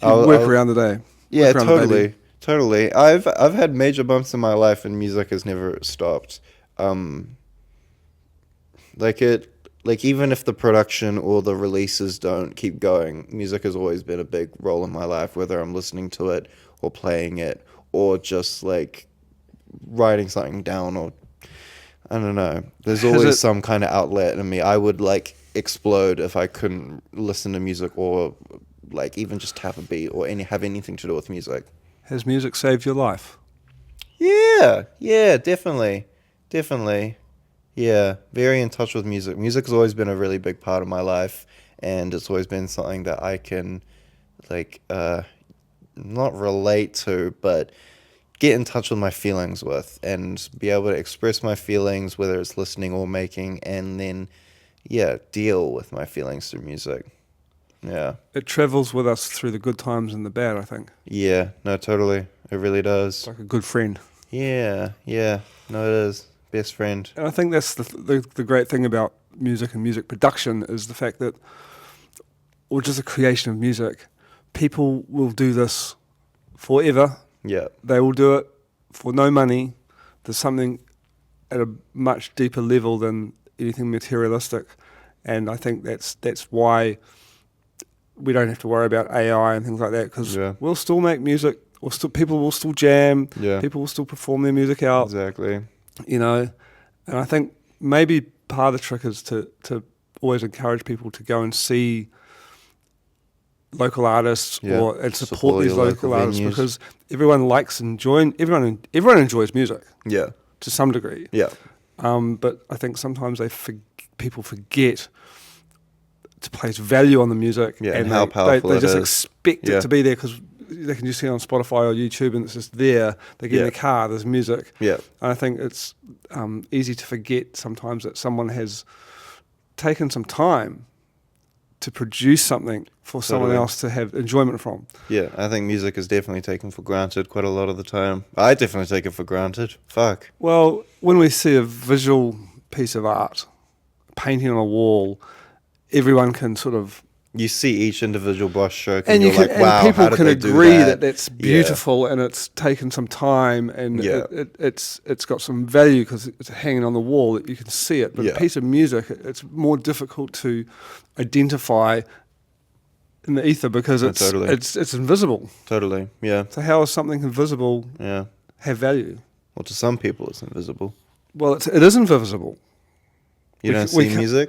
you work around the day? Yeah, Work around the baby? totally. I've had major bumps in my life, and music has never stopped. Like even if the production or the releases don't keep going, music has always been a big role in my life, whether I'm listening to it or playing it or just like writing something down, or I don't know. There's always some kind of outlet in me. I would like explode if I couldn't listen to music or like even just have a beat or have anything to do with music. Has music saved your life? Yeah, definitely. Yeah, very in touch with music. Music has always been a really big part of my life, and it's always been something that I can, like, not relate to, but get in touch with my feelings with, and be able to express my feelings, whether it's listening or making, and then, yeah, deal with my feelings through music. Yeah. It travels with us through the good times and the bad, I think. Yeah, no, totally. It really does. It's like a good friend. Yeah. No, it is. Best friend. And I think that's the great thing about music and music production is the fact that, or just the creation of music, people will do this forever. Yeah. They will do it for no money. There's something at a much deeper level than anything materialistic. And I think that's why we don't have to worry about AI and things like that, because we'll still make music, or people will still jam, people will still perform their music out. Exactly. You know, and I think maybe part of the trick is to always encourage people to go and see local artists and support these local artists, because everyone enjoys music. Yeah. To some degree. Yeah. But I think sometimes people forget to place value on the music, and how powerful they it just is. expect it to be there because they can just see it on Spotify or YouTube and it's just there. They get in the car, there's music. Yeah. And I think it's easy to forget sometimes that someone has taken some time to produce something for someone else to have enjoyment from. Yeah, I think music is definitely taken for granted quite a lot of the time. I definitely take it for granted. Fuck. Well, when we see a visual piece of art, painting on a wall, everyone can sort of... You see each individual brush stroke and you're like, wow, and people how did can they agree do that? that's beautiful and it's taken some time and it's got some value because it's hanging on the wall that you can see it. But a piece of music, it's more difficult to identify in the ether because it's invisible. Totally, yeah. So how is something invisible have value? Well, to some people it's invisible. Well, it is invisible. You don't see music?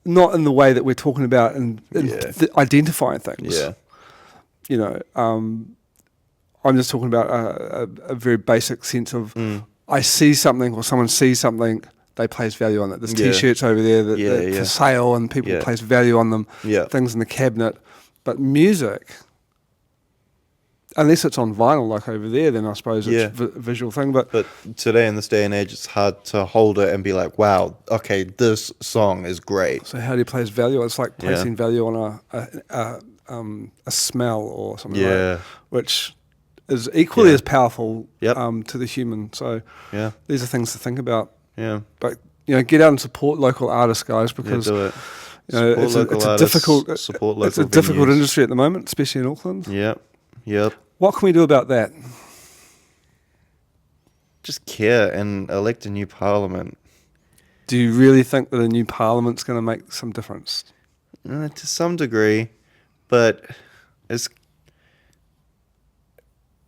Not in the way that we're talking about in identifying things. Yeah. You know, I'm just talking about a very basic sense of I see something or someone sees something, they place value on it. There's T-shirts over there that for sale and people place value on them, things in the cabinet. But music, unless it's on vinyl like over there, then I suppose it's a visual thing. But today in this day and age, it's hard to hold it and be like, wow, okay, this song is great. So how do you place value? It's like placing value on a smell or something like that, which is equally as powerful to the human. So these are things to think about. Yeah. But get out and support local artists, guys, because do it. It's a difficult industry at the moment, especially in Auckland. Yep. What can we do about that? Just care and elect a new parliament. Do you really think that a new parliament's going to make some difference? To some degree, but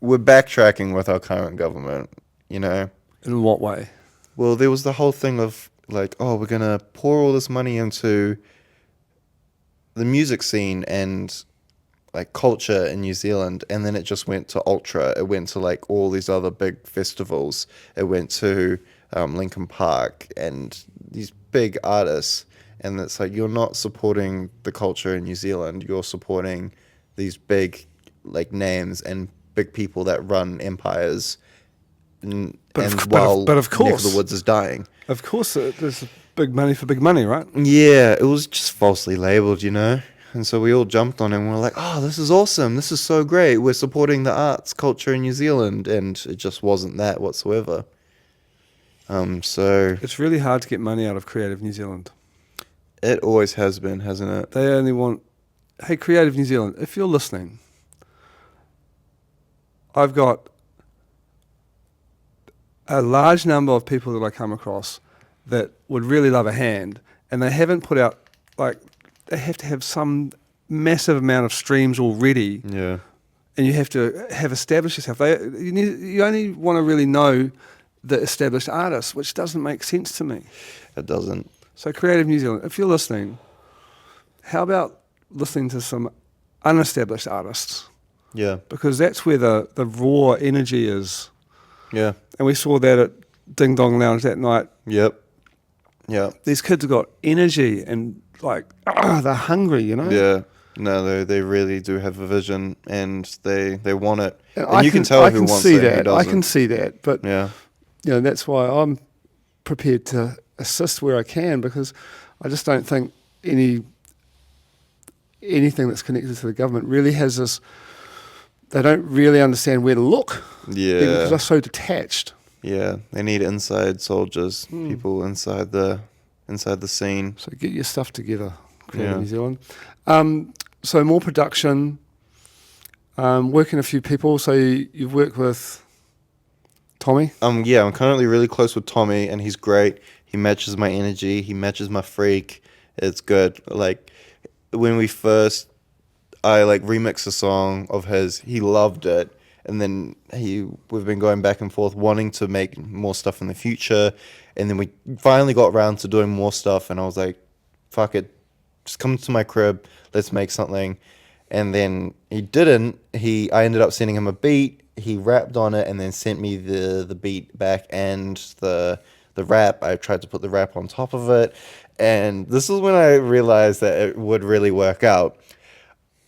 we're backtracking with our current government, In what way? Well, there was the whole thing of like, oh, we're going to pour all this money into the music scene and like culture in New Zealand, and then it just went to Ultra. It went to like all these other big festivals. It went to Linkin Park, and these big artists. And it's like, you're not supporting the culture in New Zealand. You're supporting these big, like, names and big people that run empires. And, while but of Neck of the course, Woods is dying. of course, there's big money for big money, right? Yeah, it was just falsely labeled, you know? And so we all jumped on it and we're like, oh, this is awesome. This is so great. We're supporting the arts culture in New Zealand. And it just wasn't that whatsoever. So It's really hard to get money out of Creative New Zealand. it always has been, hasn't it? They only want, hey, Creative New Zealand, if you're listening, I've got a large number of people that I come across that would really love a hand, and they haven't put out, like, they have to have some massive amount of streams already, Yeah. and you have to have established yourself. You only want to really know the established artists, which doesn't make sense to me. It doesn't. So Creative New Zealand, if you're listening, how about listening to some unestablished artists? Yeah. Because that's where the raw energy is. Yeah. And we saw that at Ding Dong Lounge that night. Yep. Yeah. These kids have got energy and, like, they're hungry, you know? Yeah. No, they really do have a vision, and they want it. And I you can tell I who can wants see it and who that. I doesn't. can see that. But, Yeah. you know, that's why I'm prepared to assist where I can, because I just don't think anything that's connected to the government really has this. They don't really understand where to look. Yeah. Because they're so detached. Yeah. They need inside soldiers, people inside the scene. So get your stuff together, Creative Yeah. New Zealand. So more production, working a few people. So you've worked with Tommy? Yeah, I'm currently really close with Tommy, and he's great. He matches my energy. He matches my freak. It's good. Like, when I like remixed a song of his. He loved it, and then we've been going back and forth, wanting to make more stuff in the future, and then we finally got around to doing more stuff. And I was like, "Fuck it, just come to my crib. Let's make something." And then he didn't. I ended up sending him a beat. He rapped on it, and then sent me the beat back and the rap. I tried to put the rap on top of it, and this is when I realized that it would really work out.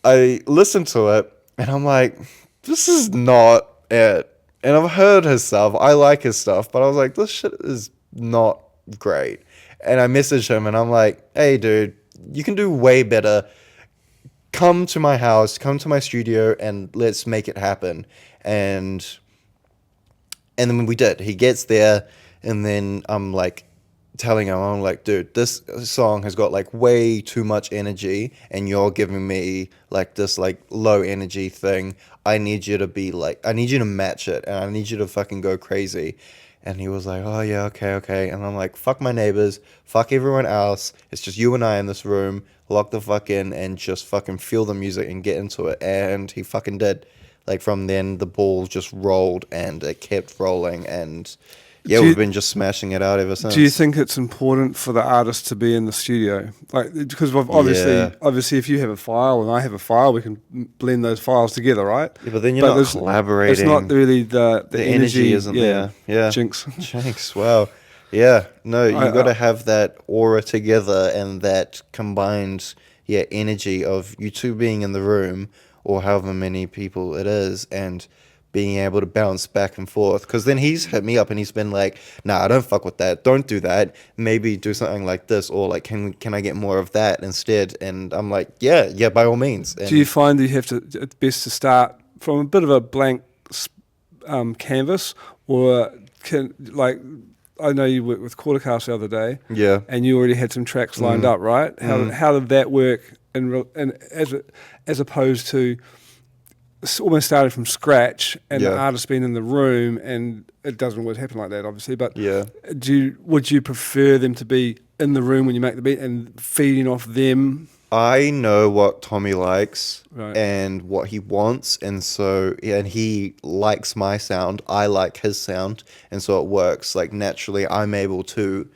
I listened to it, and I'm like, this is not it. And I've heard his stuff. I like his stuff, but I was like, this shit is not great. And I messaged him, and I'm like, hey, dude, you can do way better. Come to my house, come to my studio, and let's make it happen. And then we did. He gets there, and then I'm like telling him, I'm like, dude, this song has got like way too much energy, and you're giving me like this like low energy thing. I need you to match it, and I need you to fucking go crazy. And he was like, oh yeah, okay. And I'm like, fuck my neighbors, fuck everyone else. It's just you and I in this room. Lock the fuck in and just fucking feel the music and get into it. And he fucking did. Like, from then, the ball just rolled, and it kept rolling, and yeah, we've been just smashing it out ever since. Do you think it's important for the artist to be in the studio? Like, because obviously, if you have a file and I have a file, we can blend those files together, right? Yeah, but then you're not collaborating. It's not really the energy isn't there. Yeah. Jinx. Wow. Yeah. No, you got to have that aura together, and that combined, energy of you two being in the room, or however many people it is, and being able to bounce back and forth. Because then he's hit me up, and he's been like, nah, I don't fuck with that. Don't do that. Maybe do something like this, or like, can I get more of that instead? And I'm like, yeah, by all means. And do you find that it's best to start from a bit of a blank canvas, or I know you worked with Quartercast the other day, and you already had some tracks lined up, right? How did that work? And as opposed to almost starting from scratch, and the artist being in the room, and it doesn't always happen like that, obviously. But would you prefer them to be in the room when you make the beat and feeding off them? I know what Tommy likes, right, and what he wants, and he likes my sound. I like his sound, and so it works. Like, naturally, I'm able to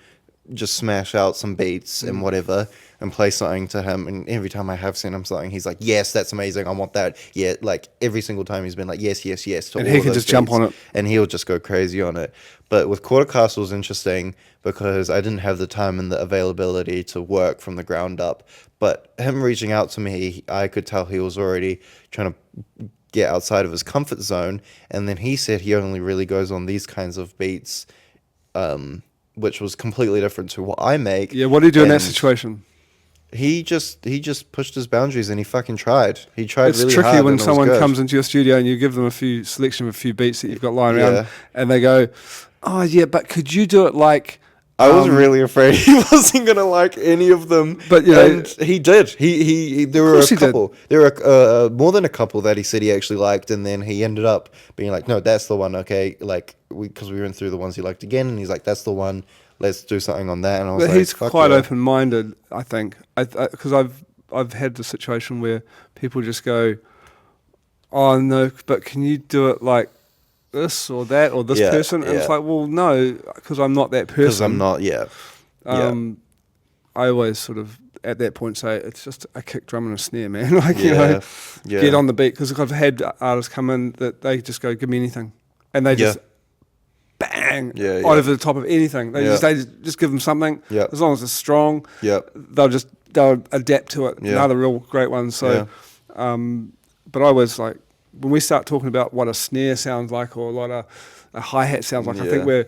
just smash out some beats and whatever and play something to him. And every time I have sent him something, he's like, yes, that's amazing. I want that. Yeah, like every single time he's been like, yes, yes, yes. To And all he of can those just jump beats. on it. And he'll just go crazy on it. But with Quarter Castle was interesting because I didn't have the time and the availability to work from the ground up. But him reaching out to me, I could tell he was already trying to get outside of his comfort zone. And then he said he only really goes on these kinds of beats, which was completely different to what I make. Yeah, what do you do in that And situation? he just pushed his boundaries and he fucking tried. He tried It's really tricky hard. when and it was someone good. comes into your studio and you give them a few selection of a few beats that you've got lying around, Yeah. and they go, "Oh yeah, but could you do it like?" I was really afraid he wasn't gonna like any of them, But, you know- and he did. He there were a course he did. couple. There were more than a couple that he said he actually liked, and then he ended up being like, "No, that's the one." Okay, like because we went through the ones he liked again, and he's like, "That's the one. Let's do something on that." And I was But like, he's "Fuck quite yeah." open-minded, I think, because I've had the situation where people just go, "Oh no, but can you do it like this or that or this Yeah, person?" And it's yeah. like, well, no, because I'm not that person. Because I'm not. Yeah. I always sort of at that point say it's just a kick drum and a snare, man. Like you know, Yeah. get on the beat, because I've had artists come in that they just go, "Give me anything," and they just bang Yeah, yeah. over the top of anything. They just give them something. Yeah. As long as it's strong, Yep. they'll adapt to it. Yeah. Another real great one. So, but I always like when we start talking about what a snare sounds like or what a hi-hat sounds like. I Yeah. think we're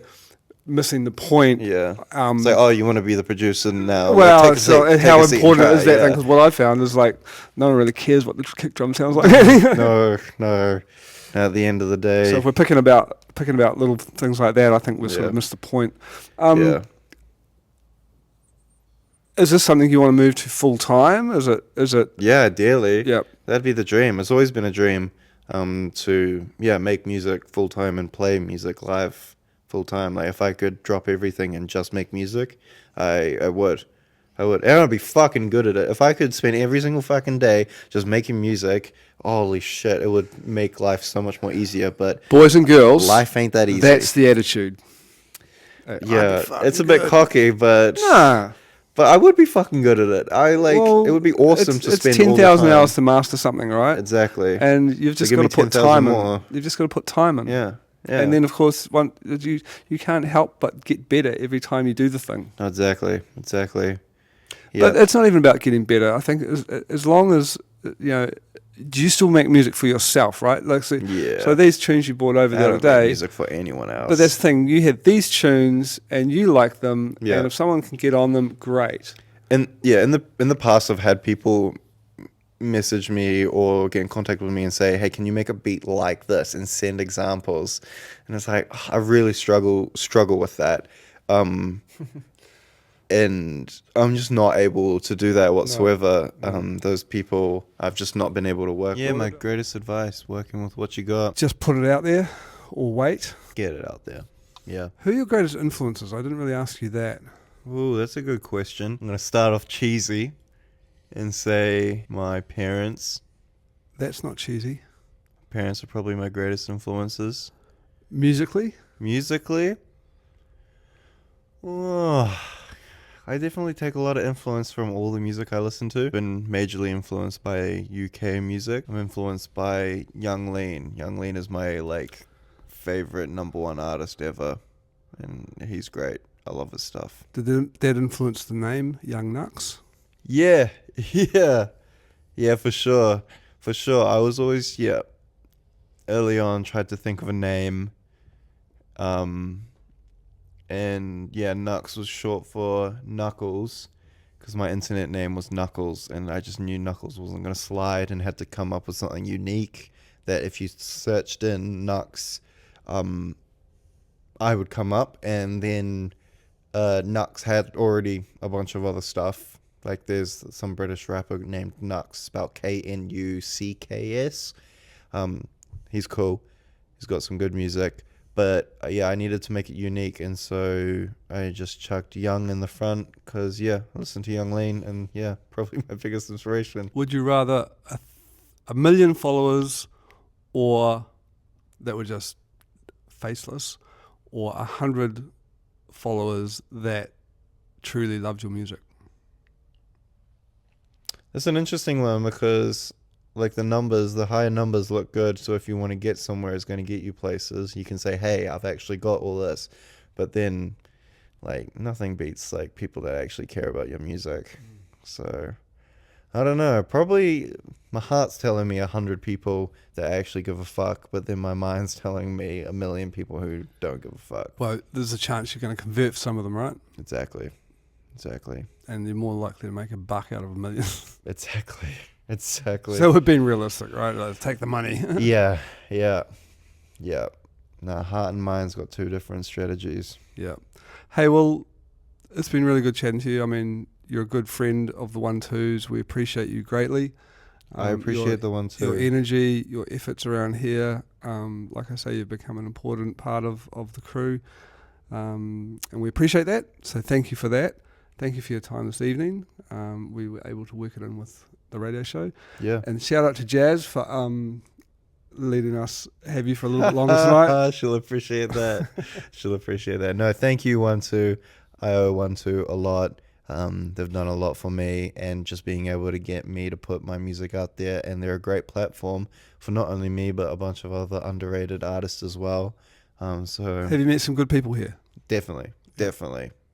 missing the point. Yeah. It's like, oh, you want to be the producer now? Well, Take a so seat, take how a seat and important try, is that thing? yeah. Because what I found is like no one really cares what the kick drum sounds like. No. At the end of the day, So if we're picking about little things like that, I think we sort of missed the point. yeah. Is this something you want to move to full time? Is it? Yeah, ideally. Yep. That'd be the dream. It's always been a dream to make music full time and play music live full time. Like if I could drop everything and just make music, I would. And I'd be fucking good at it. If I could spend every single fucking day just making music, holy shit, it would make life so much more easier. But Boys and girls, life ain't that easy. that's the attitude. Yeah, it's a bit cocky, but Nah. but I would be fucking good at it. Well, it would be awesome to spend It's all the 10,000 time. hours to master something, right? Exactly. And you've just give got me to put 10,000 time in. more. You've just got to put time in. Yeah. And then, of course, you can't help but get better every time you do the thing. Exactly. Yeah. But it's not even about getting better. I think as long as, do you still make music for yourself, right? Like, so these tunes you brought over I the other don't make day. music for anyone else. But that's the thing. You had these tunes and you like them. Yeah. And if someone can get on them, great. in the past, I've had people message me or get in contact with me and say, "Hey, can you make a beat like this?" and send examples. And it's like I really struggle with that. And I'm just not able to do that whatsoever. No. Those people, I've just not been able to work with. Yeah, my greatest advice, working with what you got. Just put it out there or wait. Get it out there. Yeah. Who are your greatest influences? I didn't really ask you that. Ooh, that's a good question. I'm going to start off cheesy and say my parents. That's not cheesy. Parents are probably my greatest influences. Musically? Oh, I definitely take a lot of influence from all the music I listen to. Been majorly influenced by UK music. I'm influenced by Young Lean. Young Lean is my favorite #1 artist ever, and he's great. I love his stuff. Did that influence the name Young Knux? Yeah, for sure. I was always early on tried to think of a name. And Knux was short for Knuckles, because my internet name was Knuckles, and I just knew Knuckles wasn't going to slide and had to come up with something unique that if you searched in Knux, I would come up. And then Knux had already a bunch of other stuff. Like there's some British rapper named Knux, spelled Knucks. He's cool. He's got some good music. But I needed to make it unique, and so I just chucked Young in the front because I listen to Young Lean, and probably my biggest inspiration. Would you rather a million followers, or that were just faceless, or 100 followers that truly loved your music? It's an interesting one because, like, the higher numbers look good. So if you want to get somewhere, it's going to get you places. You can say, hey, I've actually got all this. But then, like, nothing beats, like, people that actually care about your music. So, I don't know. Probably my heart's telling me 100 people that actually give a fuck. But then my mind's telling me 1,000,000 people who don't give a fuck. Well, there's a chance you're going to convert some of them, right? Exactly. And you're more likely to make a buck out of 1,000,000. Exactly. So we're being realistic, right? Let's take the money. Yeah. No, heart and mind's got two different strategies. Yeah. Hey, well, it's been really good chatting to you. I mean, you're a good friend of the 1-2s. We appreciate you greatly. I appreciate the one too. Your energy, your efforts around here. Like I say, you've become an important part of the crew. And we appreciate that. So thank you for that. Thank you for your time this evening. We were able to work it in with the radio show. Yeah. And shout out to Jazz for letting us have you for a little bit longer tonight. She'll appreciate that. No, thank you, 1-2. I owe 1-2 a lot. They've done a lot for me, and just being able to get me to put my music out there, and they're a great platform for not only me but a bunch of other underrated artists as well. So Have you met some good people here? definitely.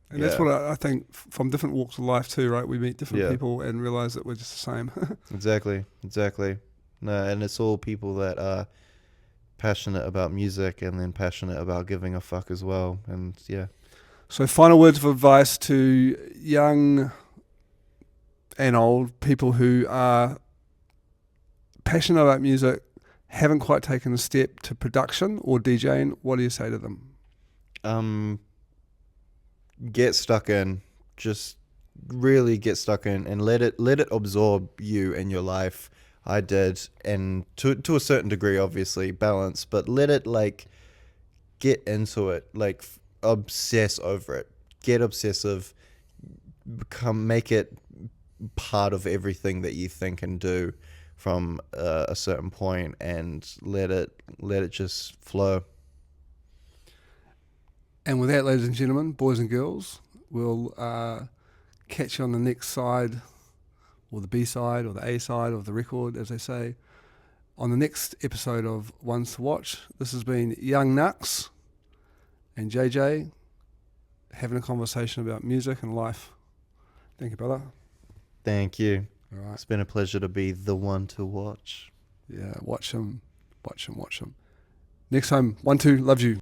And that's what I think from different walks of life too, right? We meet different Yeah. people and realize that we're just the same. Exactly. No, and it's all people that are passionate about music and then passionate about giving a fuck as well. And yeah. So final words of advice to young and old people who are passionate about music, haven't quite taken a step to production or DJing. What do you say to them? Get stuck in. Just really get stuck in and let it absorb you and your life. I did, and to a certain degree, obviously, balance, but let it, like, get into it, like, obsess over it, get obsessive, make it part of everything that you think and do from a certain point, and let it just flow. And with that, ladies and gentlemen, boys and girls, we'll catch you on the next side, or the B side, or the A side of the record, as they say, on the next episode of Ones to Watch. This has been young Knux and JJ having a conversation about music and life. Thank you, brother. Thank you. All right. It's been a pleasure to be the one to watch. Yeah, watch him. Next time, 1-2, loves you.